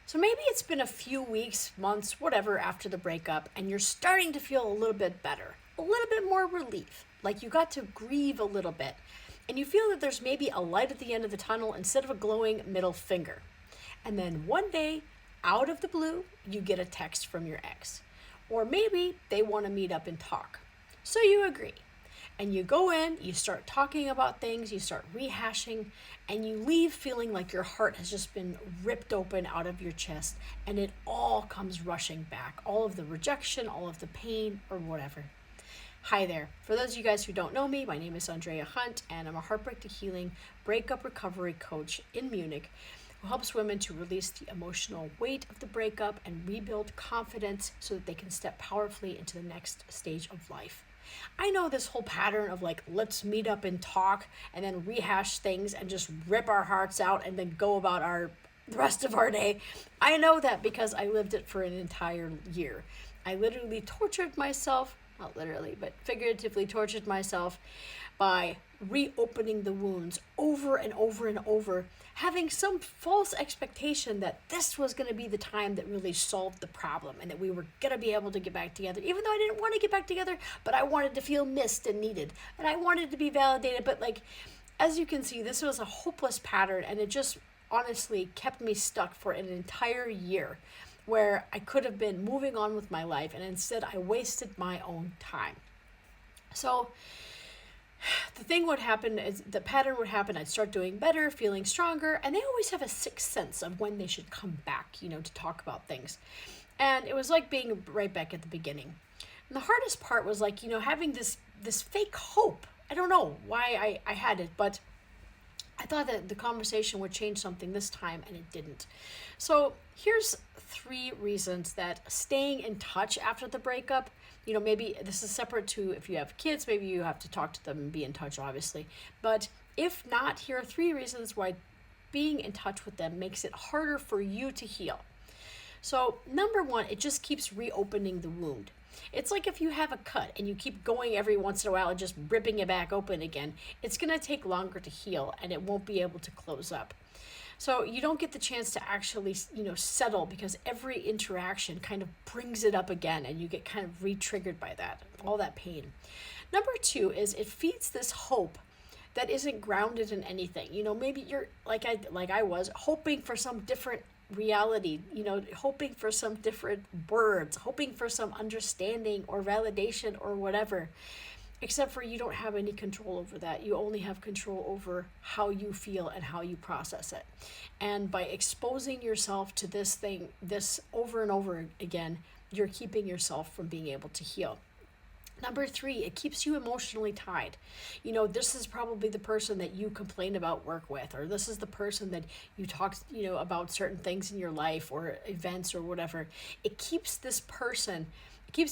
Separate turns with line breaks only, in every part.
So maybe it's been a few weeks, months, whatever after the breakup, and you're starting to feel a little bit better, a little bit more relief, like you got to grieve a little bit, and you feel that there's maybe a light at the end of the tunnel instead of a glowing middle finger. And then one day, out of the blue, you get a text from your ex. Or maybe they want to meet up and talk. So you agree. And you go in, you start talking about things, you start rehashing, and you leave feeling like your heart has just been ripped open out of your chest, and it all comes rushing back. All of the rejection, all of the pain, or whatever. Hi there. For those of you guys who don't know me, my name is Andrea Hunt, and I'm a Heartbreak to Healing breakup recovery coach in Munich who helps women to release the emotional weight of the breakup and rebuild confidence so that they can step powerfully into the next stage of life. I know this whole pattern of like, let's meet up and talk and then rehash things and just rip our hearts out and then go about the rest of our day. I know that because I lived it for an entire year. I literally tortured myself, not literally, but figuratively tortured myself by reopening the wounds over and over and over, having some false expectation that this was going to be the time that really solved the problem and that we were going to be able to get back together, even though I didn't want to get back together, but I wanted to feel missed and needed, and I wanted to be validated. But like, as you can see, this was a hopeless pattern, and it just honestly kept me stuck for an entire year where I could have been moving on with my life, and instead I wasted my own time. So the thing would happen is the pattern would happen. I'd start doing better, feeling stronger, and they always have a sixth sense of when they should come back, to talk about things. And it was like being right back at the beginning. And the hardest part was like, having this fake hope. I don't know why I had it, but I thought that the conversation would change something this time, and it didn't. So here's 3 reasons that staying in touch after the breakup, maybe this is separate to if you have kids, maybe you have to talk to them and be in touch, obviously. But if not, here are 3 reasons why being in touch with them makes it harder for you to heal. So number 1, it just keeps reopening the wound. It's like if you have a cut and you keep going every once in a while and just ripping it back open again, it's going to take longer to heal and it won't be able to close up. So you don't get the chance to actually, settle, because every interaction kind of brings it up again and you get kind of re-triggered by that, all that pain. Number 2 is it feeds this hope that isn't grounded in anything. Maybe you're like I was hoping for some different reality, hoping for some different words, hoping for some understanding or validation or whatever, except for you don't have any control over that. You only have control over how you feel and how you process it. And by exposing yourself to this over and over again, you're keeping yourself from being able to heal. Number 3, it keeps you emotionally tied. This is probably the person that you complain about work with, or this is the person that you talk, about certain things in your life or events or whatever. It keeps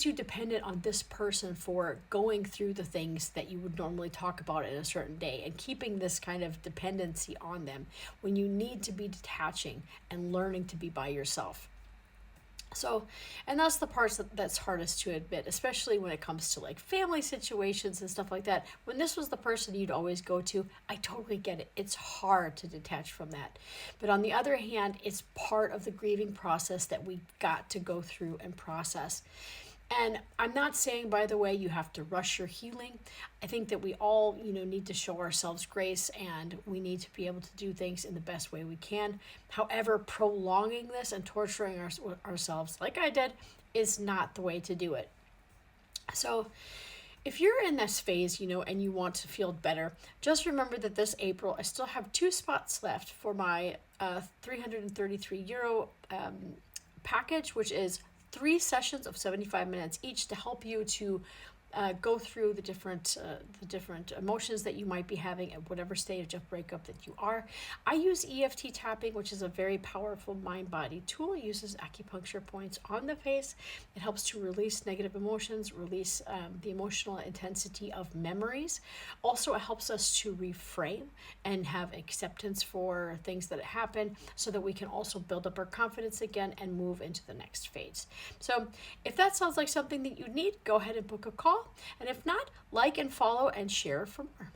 you dependent on this person for going through the things that you would normally talk about in a certain day, and keeping this kind of dependency on them when you need to be detaching and learning to be by yourself. So, and that's the part that's hardest to admit, especially when it comes to like family situations and stuff like that. When this was the person you'd always go to, I totally get it. It's hard to detach from that. But on the other hand, it's part of the grieving process that we got to go through and process. And I'm not saying, by the way, you have to rush your healing. I think that we all, need to show ourselves grace, and we need to be able to do things in the best way we can. However, prolonging this and torturing ourselves, like I did, is not the way to do it. So if you're in this phase, and you want to feel better, just remember that this April, I still have 2 spots left for my €333 package, which is 3 sessions of 75 minutes each to help you to go through the different emotions that you might be having at whatever stage of breakup that you are. I use EFT tapping, which is a very powerful mind-body tool. It uses acupuncture points on the face. It helps to release negative emotions, release the emotional intensity of memories. Also, it helps us to reframe and have acceptance for things that happen, so that we can also build up our confidence again and move into the next phase. So if that sounds like something that you need, go ahead and book a call. And if not, like and follow and share for more.